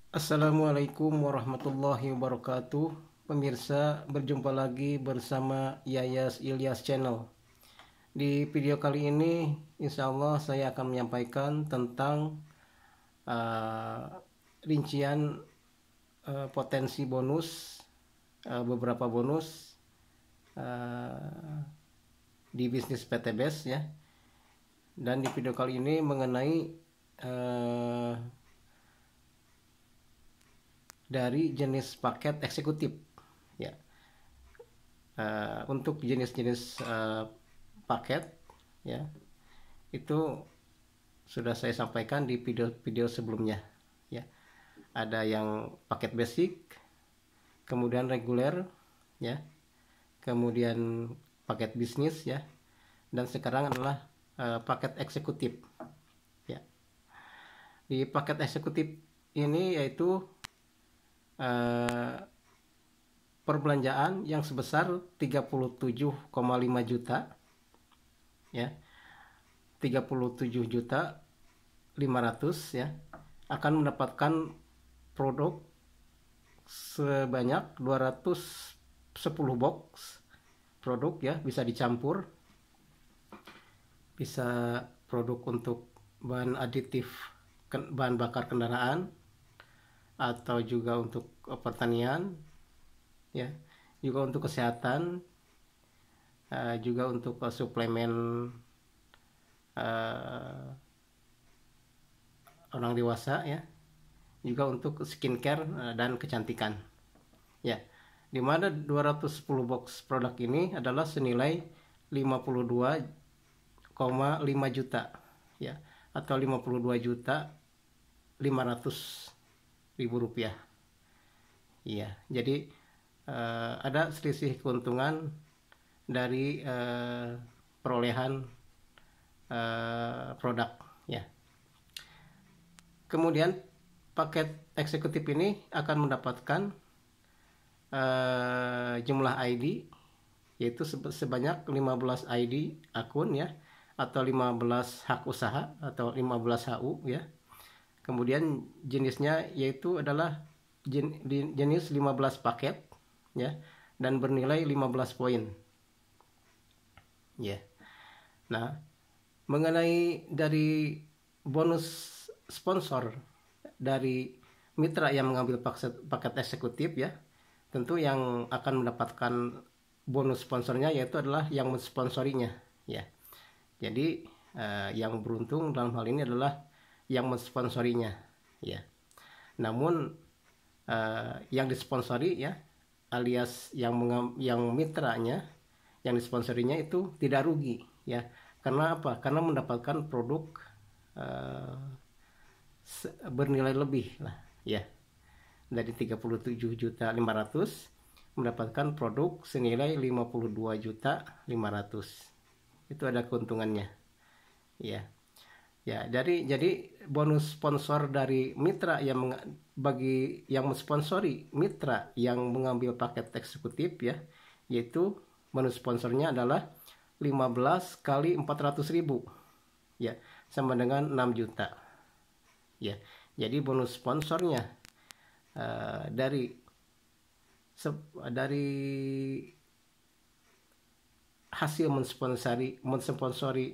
Assalamualaikum warahmatullahi wabarakatuh. Pemirsa, berjumpa lagi bersama Yayas Ilyas Channel. Di video kali ini, insya Allah saya akan menyampaikan tentang rincian potensi bonus, beberapa bonus di bisnis PTBS ya. Dan di video kali ini mengenai dari jenis paket eksekutif ya. Untuk jenis-jenis paket ya, itu sudah saya sampaikan di video-video sebelumnya ya. Ada yang paket basic, kemudian reguler ya, kemudian paket bisnis ya, dan sekarang adalah paket eksekutif ya. Di paket eksekutif ini yaitu perbelanjaan yang sebesar 37,5 juta ya, 37.500.000 ya, akan mendapatkan produk sebanyak 210 box produk ya, bisa dicampur, bisa produk untuk bahan aditif bahan bakar kendaraan, atau juga untuk pertanian ya, juga untuk kesehatan, juga untuk suplemen orang dewasa ya, juga untuk skincare dan kecantikan ya. Dimana 210 box produk ini adalah senilai 52,5 juta ya, atau 52.500.000 rupiah. Iya, jadi ada selisih keuntungan dari perolehan produk ya. Kemudian paket eksekutif ini akan mendapatkan jumlah ID, yaitu sebanyak 15 ID akun ya, atau 15 hak usaha atau 15 HU ya. Kemudian jenisnya yaitu adalah jenis 15 paket ya, dan bernilai 15 poin ya. Nah, mengenai dari bonus sponsor dari mitra yang mengambil paket eksekutif ya, tentu yang akan mendapatkan bonus sponsornya yaitu adalah yang mensponsorinya ya. Jadi yang beruntung dalam hal ini adalah yang mensponsorinya ya. Namun yang disponsori ya, alias yang mitranya yang disponsorinya itu tidak rugi ya. Karena apa? Karena mendapatkan produk bernilai lebih lah ya. Dari 37.500.000 mendapatkan produk senilai 52.500.000. Itu ada keuntungannya ya. Ya, jadi bonus sponsor dari mitra yang bagi yang mensponsori mitra yang mengambil paket eksekutif ya, yaitu bonus sponsornya adalah 15 kali 400.000 ya, sama dengan 6 juta ya. Jadi bonus sponsornya dari hasil mensponsori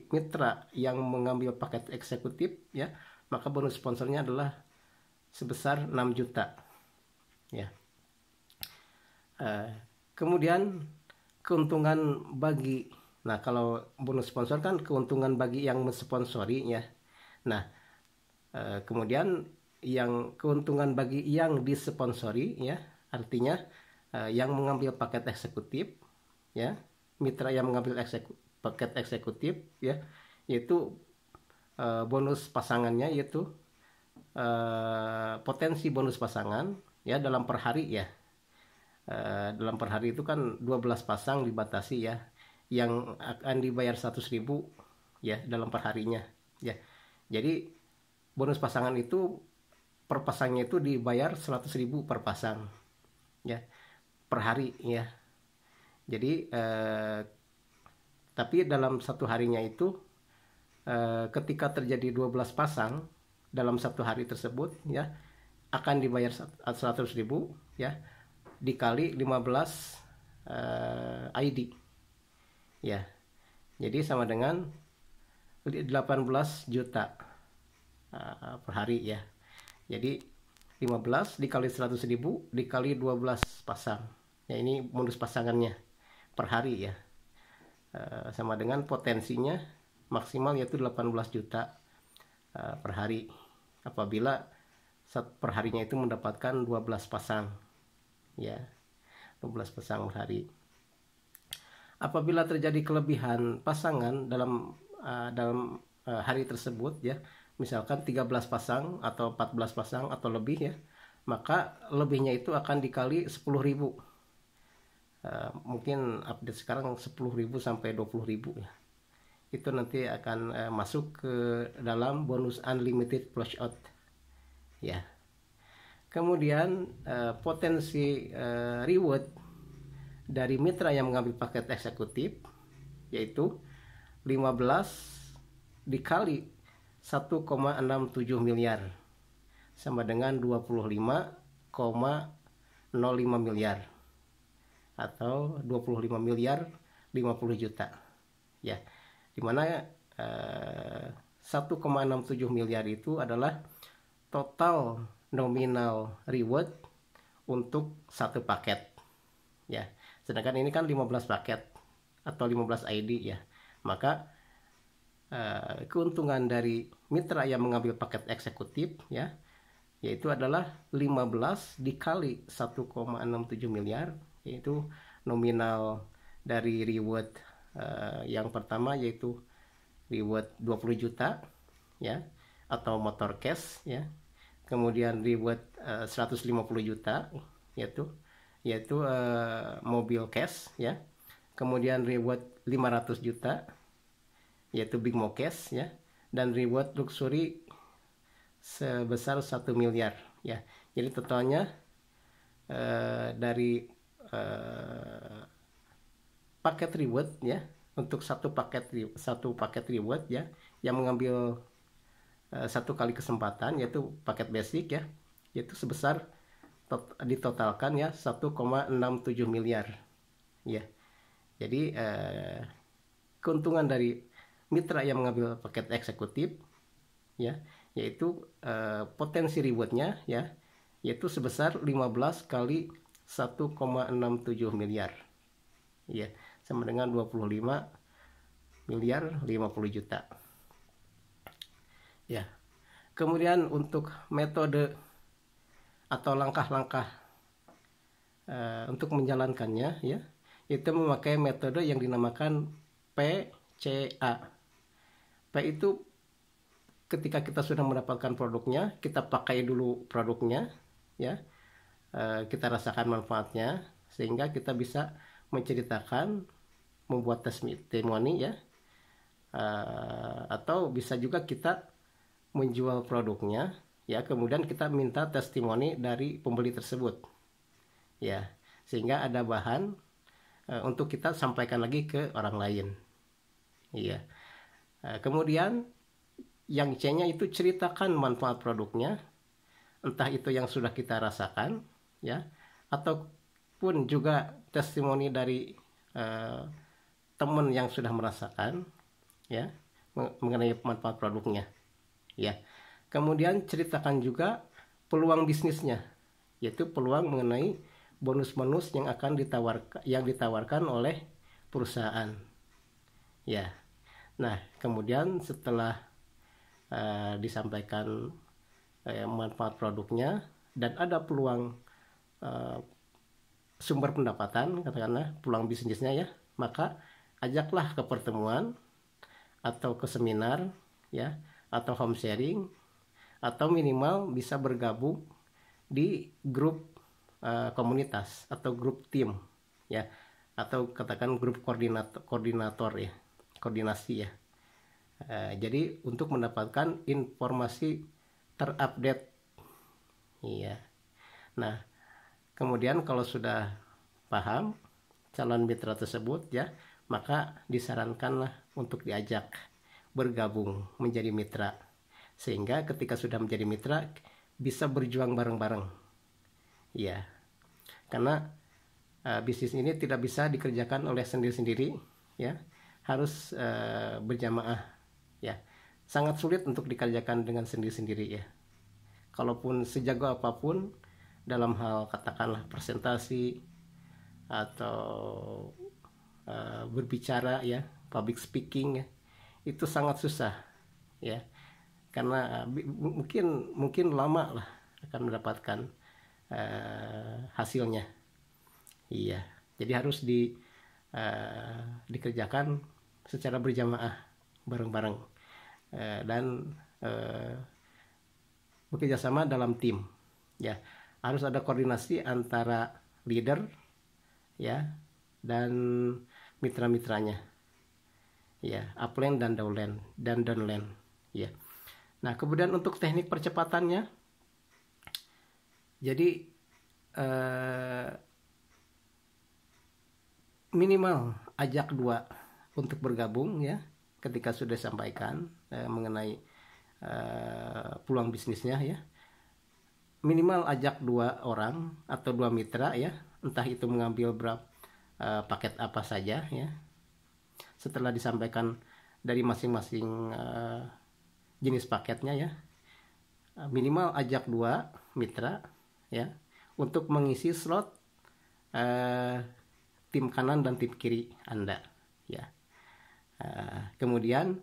mitra yang mengambil paket eksekutif ya, maka bonus sponsornya adalah sebesar 6 juta ya. Kemudian keuntungan bagi, nah kalau bonus sponsor kan keuntungan bagi yang mensponsori ya. Nah kemudian yang keuntungan bagi yang disponsori ya, artinya yang mengambil paket eksekutif ya, mitra yang mengambil paket eksekutif ya, yaitu bonus pasangannya, yaitu potensi bonus pasangan ya dalam per hari ya. Dalam per hari itu kan 12 pasang dibatasi ya, yang akan dibayar 100.000 ya dalam per harinya ya. Jadi bonus pasangan itu per pasangnya itu dibayar 100.000 per pasang ya, per hari ya. Jadi tapi dalam satu harinya itu ketika terjadi 12 pasang dalam satu hari tersebut ya, akan dibayar 100.000 ya, dikali 15 ID ya. Jadi sama dengan 18 juta per hari ya. Jadi 15 dikali 100.000 dikali 12 pasang. Ya, ini bonus pasangannya per hari ya. Sama dengan potensinya maksimal yaitu 18 juta per hari apabila per harinya itu mendapatkan 12 pasang ya, 12 pasang per hari. Apabila terjadi kelebihan pasangan dalam hari tersebut ya, misalkan 13 pasang atau 14 pasang atau lebih ya, maka lebihnya itu akan dikali 10.000. Mungkin update sekarang 10.000 sampai 20.000 ya. Itu nanti akan masuk ke dalam bonus unlimited flush out ya. Kemudian potensi reward dari mitra yang mengambil paket eksekutif yaitu 15 dikali 1,67 miliar sama dengan 25,05 miliar atau 25 miliar 50 juta ya, dimana 1,67 miliar itu adalah total nominal reward untuk satu paket ya, sedangkan ini kan 15 paket atau 15 ID ya, maka keuntungan dari mitra yang mengambil paket eksekutif ya, yaitu adalah 15 dikali 1,67 miliar, yaitu nominal dari reward yang pertama yaitu reward 20 juta ya, atau motor cash ya, kemudian reward 150 juta yaitu mobil cash ya, kemudian reward 500 juta yaitu Big Mo Cash ya, dan reward luxury sebesar 1 miliar ya. Jadi totalnya dari paket reward ya, untuk satu paket reward ya yang mengambil satu kali kesempatan yaitu paket basic ya, yaitu sebesar ditotalkan ya 1,67 miliar ya. Jadi keuntungan dari mitra yang mengambil paket eksekutif ya, yaitu potensi rewardnya ya, yaitu sebesar 15 kali 1,67 miliar ya, sama dengan 25 miliar 50 juta ya. Kemudian untuk metode atau langkah-langkah untuk menjalankannya ya, itu memakai metode yang dinamakan PCA. P itu ketika kita sudah mendapatkan produknya, kita pakai dulu produknya ya, kita rasakan manfaatnya sehingga kita bisa menceritakan, membuat testimoni ya, atau bisa juga kita menjual produknya ya, kemudian kita minta testimoni dari pembeli tersebut ya, sehingga ada bahan untuk kita sampaikan lagi ke orang lain iya. Kemudian yang C-nya itu ceritakan manfaat produknya, entah itu yang sudah kita rasakan ya, ataupun juga testimoni dari teman yang sudah merasakan ya mengenai manfaat produknya ya. Kemudian ceritakan juga peluang bisnisnya, yaitu peluang mengenai bonus-bonus yang akan ditawarkan oleh perusahaan ya. Nah, kemudian setelah disampaikan manfaat produknya dan ada peluang sumber pendapatan, katakanlah peluang bisnisnya ya, maka ajaklah ke pertemuan atau ke seminar ya, atau home sharing, atau minimal bisa bergabung di grup komunitas atau grup tim ya, atau katakan grup koordinator ya, koordinasi ya. Jadi untuk mendapatkan informasi terupdate iya. Nah, kemudian kalau sudah paham calon mitra tersebut ya, maka disarankanlah untuk diajak bergabung menjadi mitra, sehingga ketika sudah menjadi mitra bisa berjuang bareng-bareng. Ya, karena bisnis ini tidak bisa dikerjakan oleh sendiri-sendiri, ya, harus berjamaah, ya. Sangat sulit untuk dikerjakan dengan sendiri-sendiri, ya. Kalaupun sejago apapun dalam hal katakanlah presentasi atau berbicara, ya, public speaking, ya, itu sangat susah, ya, karena mungkin lama lah akan mendapatkan hasilnya. Iya, jadi harus dikerjakan secara berjamaah bareng-bareng, dan bekerja sama dalam tim, ya. Harus ada koordinasi antara leader, ya, dan mitra-mitranya, ya, upline dan downline, ya. Nah, kemudian untuk teknik percepatannya, jadi minimal ajak 2 untuk bergabung, ya, ketika sudah sampaikan mengenai peluang bisnisnya, ya. Minimal ajak 2 orang atau 2 mitra, ya, entah itu mengambil paket apa saja, ya. Setelah disampaikan dari masing-masing jenis paketnya, ya, minimal ajak 2 mitra, ya, untuk mengisi slot tim kanan dan tim kiri Anda, ya. Kemudian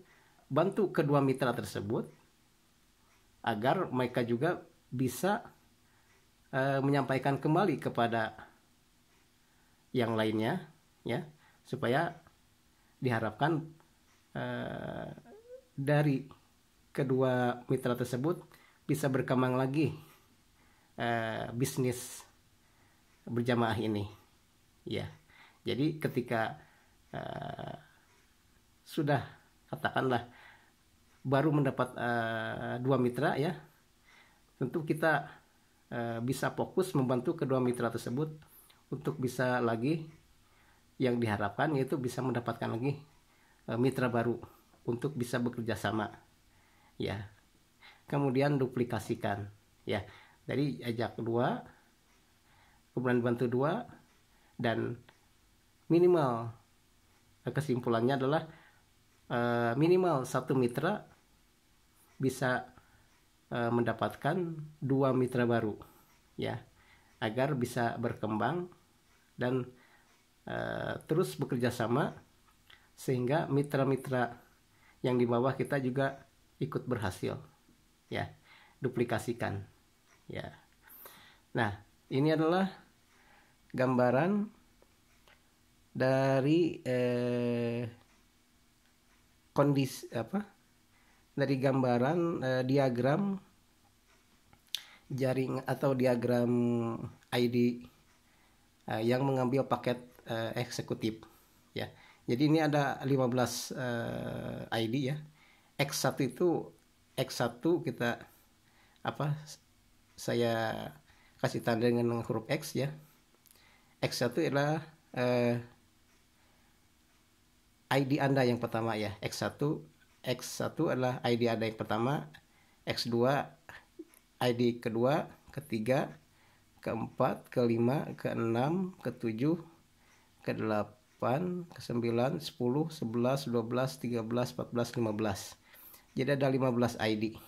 bantu kedua mitra tersebut agar mereka juga bisa menyampaikan kembali kepada yang lainnya, ya, supaya diharapkan dari kedua mitra tersebut bisa berkembang lagi bisnis berjamaah ini, ya. Jadi ketika sudah katakanlah baru mendapat 2 mitra, ya, tentu kita bisa fokus membantu kedua mitra tersebut untuk bisa lagi yang diharapkan, yaitu bisa mendapatkan lagi mitra baru untuk bisa bekerja sama, ya. Kemudian duplikasikan, ya. Jadi ajak 2, kemudian bantu 2, dan minimal kesimpulannya adalah minimal 1 mitra bisa mendapatkan 2 mitra baru, ya, agar bisa berkembang dan terus bekerja sama sehingga mitra-mitra yang di bawah kita juga ikut berhasil, ya. Duplikasikan, ya. Nah, ini adalah gambaran dari kondisi dari gambaran diagram jaring atau diagram ID yang mengambil paket eksekutif, ya. Jadi ini ada 15 ID, ya. X1 kita saya kasih tanda dengan huruf X, ya. X1 adalah ID Anda yang pertama, ya. X1 adalah ID Anda yang pertama, X2 ID kedua, ketiga, keempat, kelima, keenam, ketujuh, ke-8, ke-9, 10, 11, 12, 13, 14, 15. Jadi ada 15 ID.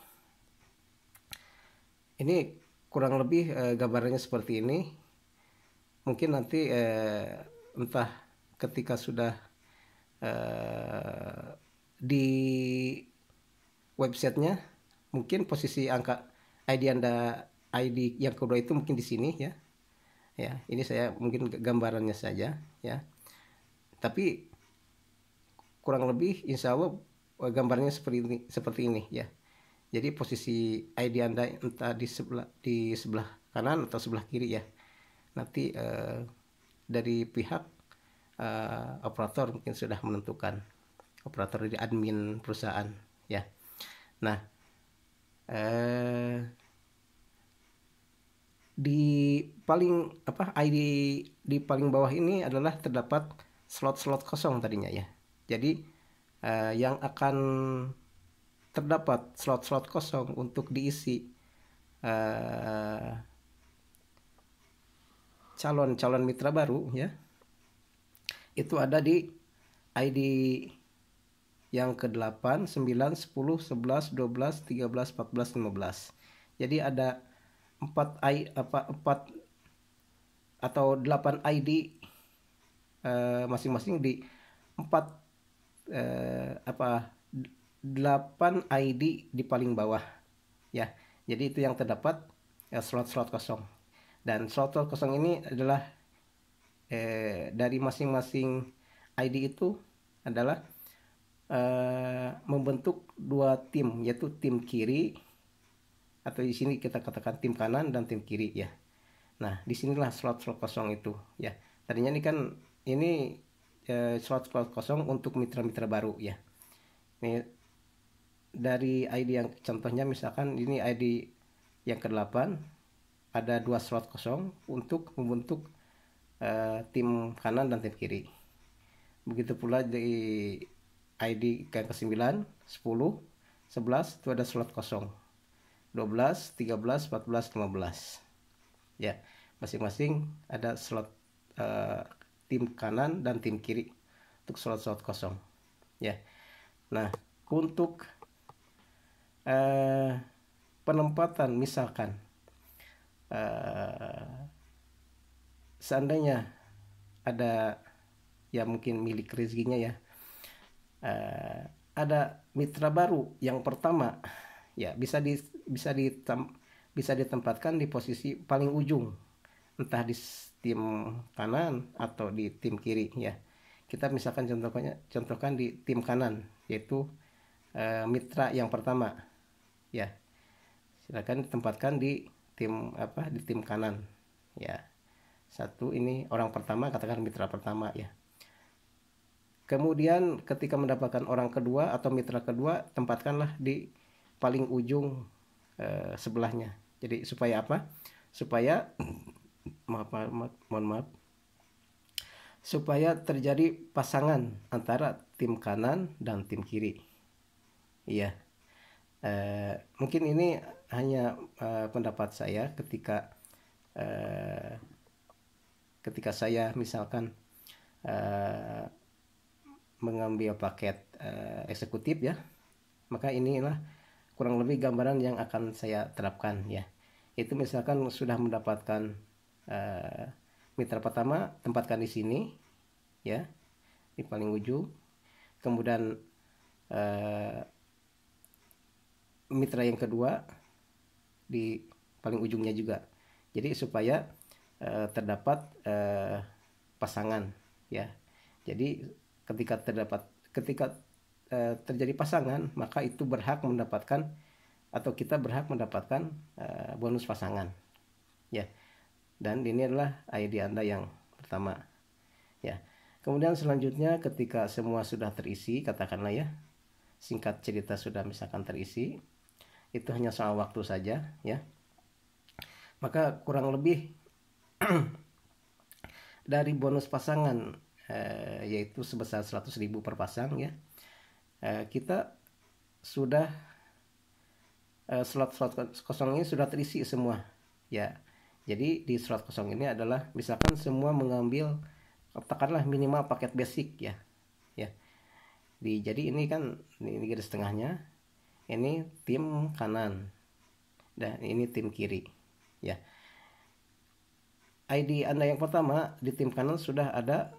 Ini kurang lebih gambarannya seperti ini. Mungkin nanti entah ketika sudah di websitenya, mungkin posisi angka ID yang kedua itu mungkin di sini, ya. Ya, ini saya mungkin gambarannya saja, ya. Tapi kurang lebih insya Allah gambarnya seperti ini, ya. Jadi posisi ID Anda entah di sebelah kanan atau sebelah kiri, ya. Nanti dari pihak operator mungkin sudah menentukan, operator di admin perusahaan, ya. Nah, di ID di paling bawah ini adalah terdapat slot-slot kosong tadinya, ya. Jadi yang akan terdapat slot-slot kosong untuk diisi eh, calon mitra baru ya, itu ada di ID yang ke-8, 9, 10, 11, 12, 13, 14, 15. Jadi ada 4 atau 8 ID masing-masing di 4 8 ID di paling bawah ya. Jadi itu yang terdapat slot-slot kosong. Dan slot-slot kosong ini adalah dari masing-masing ID itu adalah membentuk 2 tim, yaitu tim kiri, atau di sini kita katakan tim kanan dan tim kiri ya. Nah, disinilah slot-slot kosong itu ya. Tadinya ini slot-slot kosong untuk mitra-mitra baru ya. Ini dari ID yang contohnya, misalkan ini ID yang ke-8, ada 2 slot kosong untuk membentuk tim kanan dan tim kiri. Begitu pula di ID yang ke-9, 10, 11 itu ada slot kosong. 12, 13, 14, 15. Ya, masing-masing ada slot tim kanan dan tim kiri untuk slot-slot kosong. Ya. Nah, untuk penempatan, misalkan seandainya ada ya mungkin milik rezekinya ya, ada mitra baru yang pertama ya, bisa ditempatkan di posisi paling ujung, entah di tim kanan atau di tim kiri ya. Kita misalkan contohkan di tim kanan, yaitu mitra yang pertama ya, silakan ditempatkan di tim kanan ya. Satu, ini orang pertama, katakan mitra pertama ya. Kemudian ketika mendapatkan orang kedua atau mitra kedua, tempatkanlah di paling ujung sebelahnya. Jadi supaya apa? Supaya mohon maaf, supaya terjadi pasangan antara tim kanan dan tim kiri. Iya. Mungkin ini hanya pendapat saya ketika saya misalkan mengambil paket eksekutif ya, maka inilah kurang lebih gambaran yang akan saya terapkan ya. Itu misalkan sudah mendapatkan mitra pertama, tempatkan di sini ya, di paling ujung. Kemudian mitra yang kedua di paling ujungnya juga. Jadi supaya terdapat pasangan ya. Jadi ketika terjadi pasangan, maka itu berhak mendapatkan, atau kita berhak mendapatkan bonus pasangan ya. Dan ini adalah ID Anda yang pertama ya. Kemudian selanjutnya ketika semua sudah terisi, katakanlah ya, singkat cerita sudah misalkan terisi, itu hanya soal waktu saja ya. Maka kurang lebih dari bonus pasangan yaitu sebesar 100.000 per pasang ya, kita sudah slot-slot kosong ini sudah terisi semua ya. Jadi di slot kosong ini adalah misalkan semua mengambil, katakanlah minimal paket basic ya. Jadi ini kan ini garis tengahnya, ini tim kanan dan ini tim kiri ya. ID Anda yang pertama di tim kanan sudah ada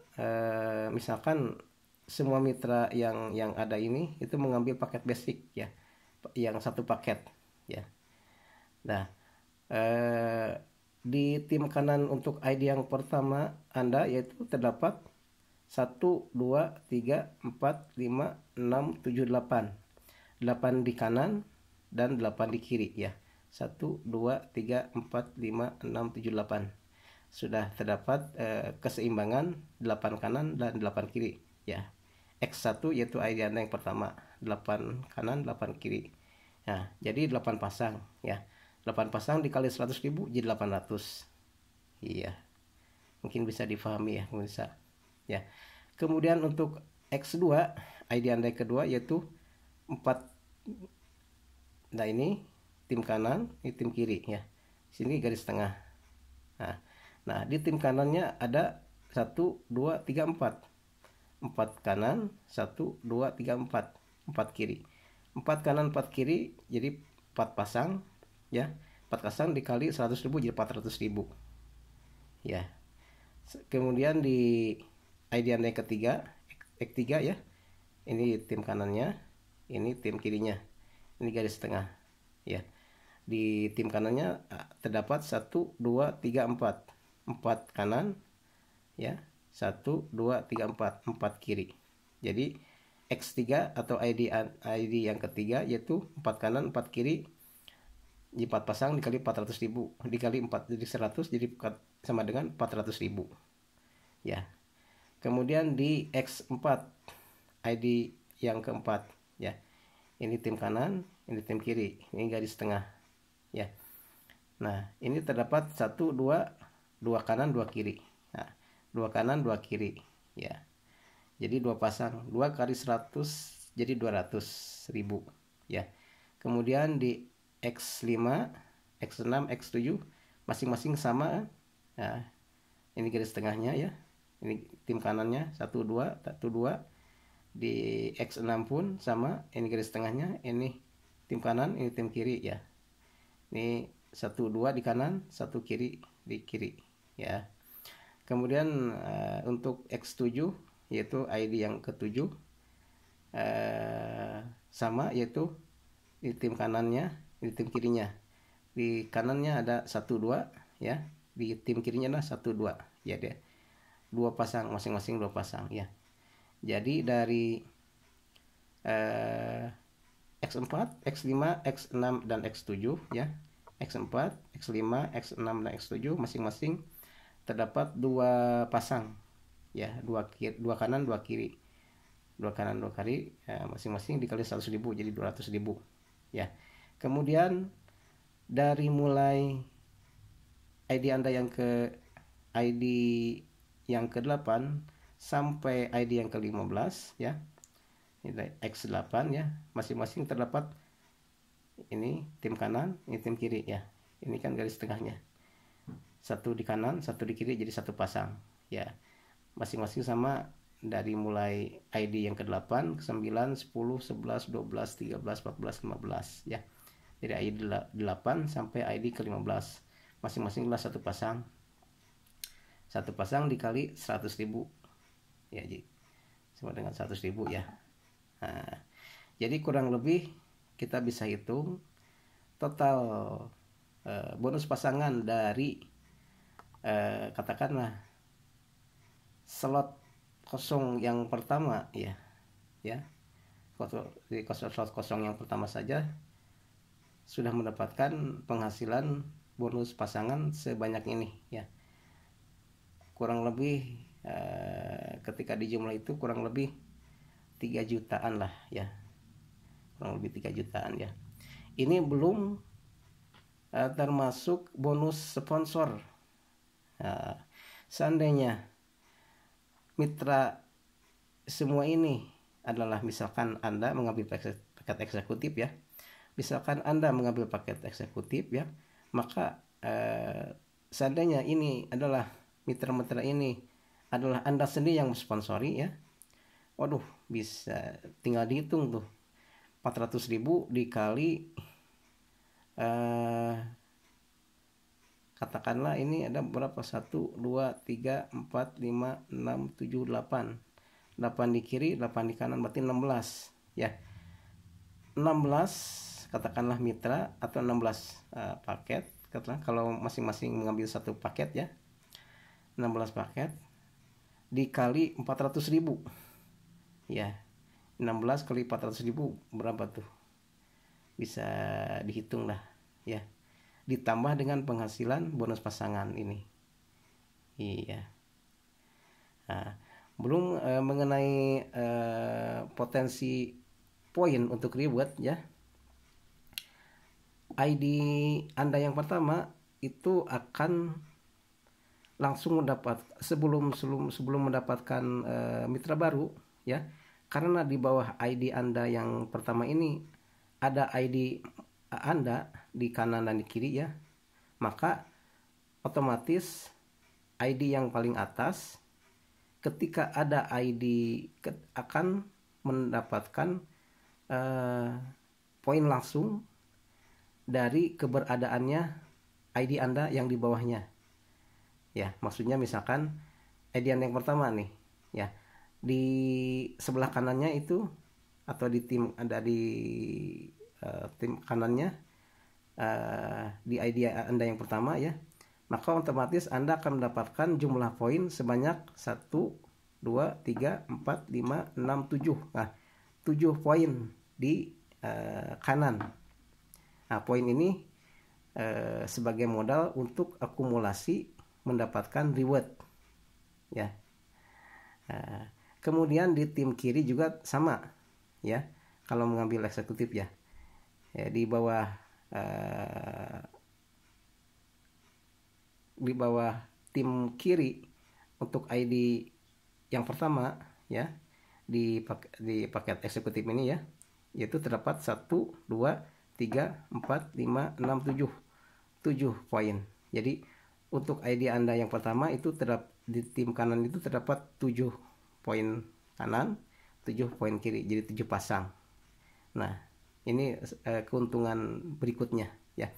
misalkan semua mitra yang ada ini itu mengambil paket basic ya, yang satu paket ya. Nah, di tim kanan untuk ID yang pertama Anda yaitu terdapat 1, 2, 3, 4, 5, 6, 7, 8 di kanan dan 8 di kiri ya. 1, 2, 3, 4, 5, 6, 7, 8 sudah terdapat keseimbangan 8 kanan dan 8 kiri ya. X1 yaitu ID Anda yang pertama, 8 kanan 8 kiri. Nah, jadi 8 pasang ya. 8 pasang dikali 100.000 jadi 800. Iya. Mungkin bisa difahami ya, pemirsa. Ya. Kemudian untuk X2, ID Anda yang kedua yaitu 4. Nah, ini tim kanan, ini tim kiri ya. Sini garis tengah. Nah, di tim kanannya ada 1 2 3 4. 4 kanan, 1 2 3 4. 4 kiri. 4 kanan 4 kiri jadi 4 pasang ya. 4 pasang dikali 100.000 jadi 400.000. Ya. Kemudian di ID Anda yang ketiga, X3 ya. Ini tim kanannya, ini tim kirinya. Ini garis tengah ya. Di tim kanannya terdapat 1 2 3 4. 4 kanan ya. 1 2 3 4. 4 kiri. Jadi X3 atau ID yang ketiga yaitu 4 kanan 4 kiri di 4 pasang dikali 400.000 dikali 4 jadi 100 jadi sama dengan 400.000 ya. Kemudian di X4 ID yang keempat ya. Ini tim kanan, ini tim kiri, ini garis tengah ya. Nah, ini terdapat 1 2 kanan 2 kiri. Nah, 2 kanan 2 kiri ya. Jadi 2 pasang, 2 kali 100 jadi 200.000 ya. Kemudian di X5, X6, X7 masing-masing sama. Nah, ini garis tengahnya ya. Ini tim kanannya 1 2 1 2. Di X6 pun sama, ini garis tengahnya, ini tim kanan, ini tim kiri ya. Ini 1 2 di kanan, 1 kiri di kiri ya. Kemudian untuk X7 yaitu ID yang ke-7 sama, yaitu di tim kanannya, di tim kirinya. Di kanannya ada 1 2 ya, di tim kirinya ada 1 2 ya, dia 2 pasang, masing-masing 2 pasang ya. Jadi dari X4, X5, X6 dan X7 ya. X4, X5, X6 dan X7 masing-masing terdapat 2 pasang ya, 2 kanan 2 kiri. 2 kanan 2 kiri masing-masing dikali 100.000 jadi 200.000 ya. Kemudian dari mulai ID Anda yang ke ID yang ke-8 sampai ID yang ke-15 ya. Ini X8 ya, masing-masing terdapat ini tim kanan, ini tim kiri ya. Ini kan garis tengahnya. 1 di kanan, 1 di kiri jadi 1 pasang ya. Masing-masing sama dari mulai ID yang ke-8, ke-9, 10, 11, 12, 13, 14, 15 ya. Dari ID 8 sampai ID ke-15 masing-masinglah 1 pasang. 1 pasang dikali 100.000 ya, jadi sama dengan 100.000 ya. Nah, jadi kurang lebih kita bisa hitung total bonus pasangan dari katakanlah slot kosong yang pertama ya, di slot kosong yang pertama saja sudah mendapatkan penghasilan bonus pasangan sebanyak ini ya. Kurang lebih ketika dijumlah itu kurang lebih 3 jutaan lah ya, kurang lebih 3 jutaan ya. Ini belum termasuk bonus sponsor. Nah, seandainya mitra semua ini adalah misalkan Anda mengambil paket eksekutif ya, misalkan Anda mengambil paket eksekutif ya, maka seandainya ini adalah mitra-mitra ini adalah Anda sendiri yang sponsori ya, waduh, bisa tinggal dihitung tuh 400.000 dikali katakanlah ini ada berapa, 1 2 3 4 5 6 7 8 8 di kiri 8 di kanan berarti 16 ya. 16 katakanlah mitra atau 16 paket, katakanlah kalau masing-masing mengambil 1 paket ya, 16 paket dikali 400.000 ya. 16 kali 400.000 berapa tuh, bisa dihitung lah ya, ditambah dengan penghasilan bonus pasangan ini iya. Nah, belum mengenai potensi poin untuk reward ya. ID Anda yang pertama itu akan langsung mendapat sebelum mendapatkan mitra baru ya, karena di bawah ID Anda yang pertama ini ada ID Anda di kanan dan di kiri ya, maka otomatis ID yang paling atas ketika ada ID akan mendapatkan poin langsung dari keberadaannya ID Anda yang di bawahnya. Ya, maksudnya misalkan ID Anda yang pertama nih, ya. Di sebelah kanannya itu atau di tim ada di tim kanannya di ID Anda yang pertama ya, maka otomatis Anda akan mendapatkan jumlah poin sebanyak 1, 2, 3, 4, 5, 6, 7. Nah, 7 poin di kanan. Nah, poin ini sebagai modal untuk akumulasi mendapatkan reward ya. Kemudian di tim kiri juga sama ya, kalau mengambil eksekutif ya, di bawah tim kiri untuk ID yang pertama ya, di paket eksekutif ini ya, yaitu terdapat 1, 2, 3, 4, 5, 6, 7 poin. Jadi untuk ID Anda yang pertama itu di tim kanan itu terdapat 7 poin kanan, 7 poin kiri, jadi 7 pasang. Nah, ini keuntungan berikutnya ya.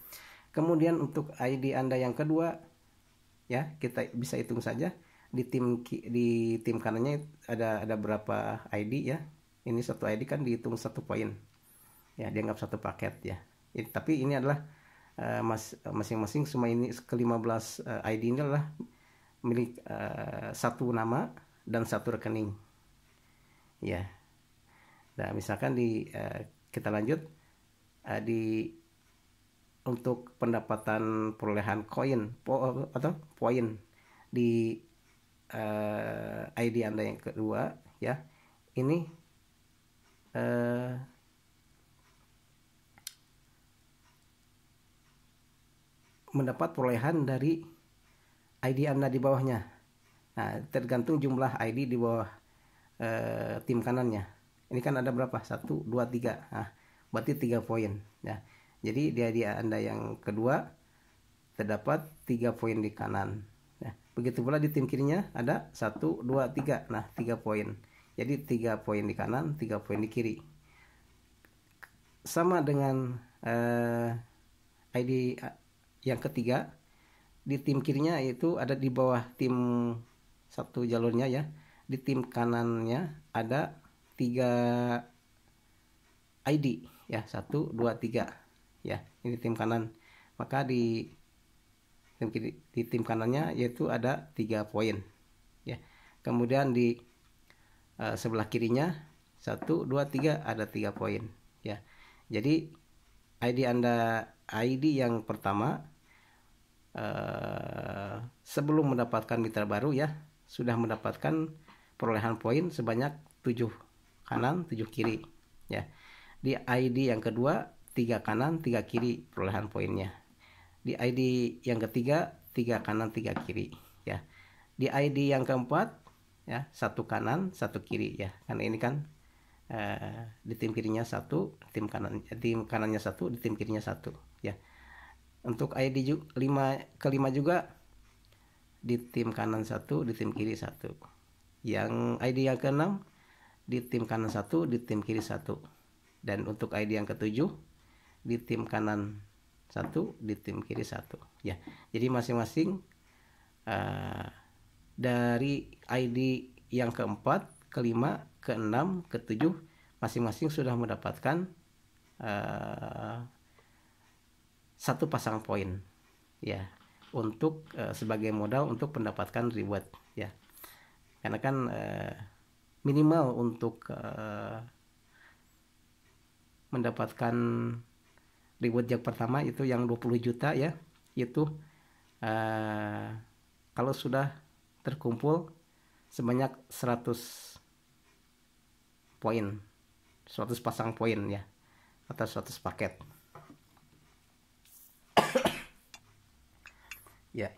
Kemudian untuk ID Anda yang kedua ya, kita bisa hitung saja di tim kanannya ada berapa ID ya. Ini satu ID kan dihitung 1 poin. Ya, dianggap satu paket ya. Tapi ini adalah masing-masing semua ini ke-15 ID ini adalah milik satu nama dan satu rekening ya. Nah, misalkan kita lanjut untuk pendapatan perolehan koin atau poin di ID Anda yang kedua ya, ini mendapat perolehan dari ID Anda di bawahnya. Nah, tergantung jumlah ID di bawah tim kanannya. Ini kan ada berapa? 1, 2, 3. Nah, berarti 3 poin ya. Jadi di ID Anda yang kedua terdapat 3 poin di kanan. Nah, begitu pula di tim kirinya ada 1, 2, 3. Nah, 3 poin. Jadi 3 poin di kanan, 3 poin di kiri. Sama dengan ID yang ketiga, di tim kirinya itu ada di bawah tim satu jalurnya ya. Di tim kanannya ada 3 ID ya, 1, 2, 3 ya. Ini tim kanan. Maka di tim kanannya yaitu ada 3 poin ya. Kemudian di sebelah kirinya 1, 2, 3 ada 3 poin ya. Jadi ID yang pertama sebelum mendapatkan mitra baru ya, sudah mendapatkan perolehan poin sebanyak 7 kanan, 7 kiri ya. Di ID yang kedua 3 kanan, 3 kiri perolehan poinnya. Di ID yang ketiga 3 kanan, 3 kiri ya. Di ID yang keempat ya, 1 kanan, 1 kiri ya. Karena ini kan di tim kirinya 1, tim kanannya 1, di tim kirinya 1 ya. Untuk ID kelima juga di tim kanan 1, di tim kiri 1. Yang ID yang keenam di tim kanan 1, di tim kiri 1. Dan untuk ID yang ketujuh di tim kanan 1, di tim kiri 1 ya. Jadi masing-masing dari ID yang keempat, kelima, keenam, ketujuh masing-masing sudah mendapatkan 1 pasang poin ya, untuk sebagai modal untuk mendapatkan reward ya. Karena kan minimal untuk mendapatkan reward yang pertama itu yang 20 juta ya, itu kalau sudah terkumpul sebanyak 100 poin, 100 pasang poin ya, atau 100 paket ya.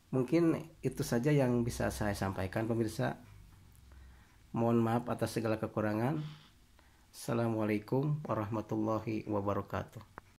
Mungkin itu saja yang bisa saya sampaikan pemirsa. Mohon maaf atas segala kekurangan. Assalamualaikum warahmatullahi wabarakatuh.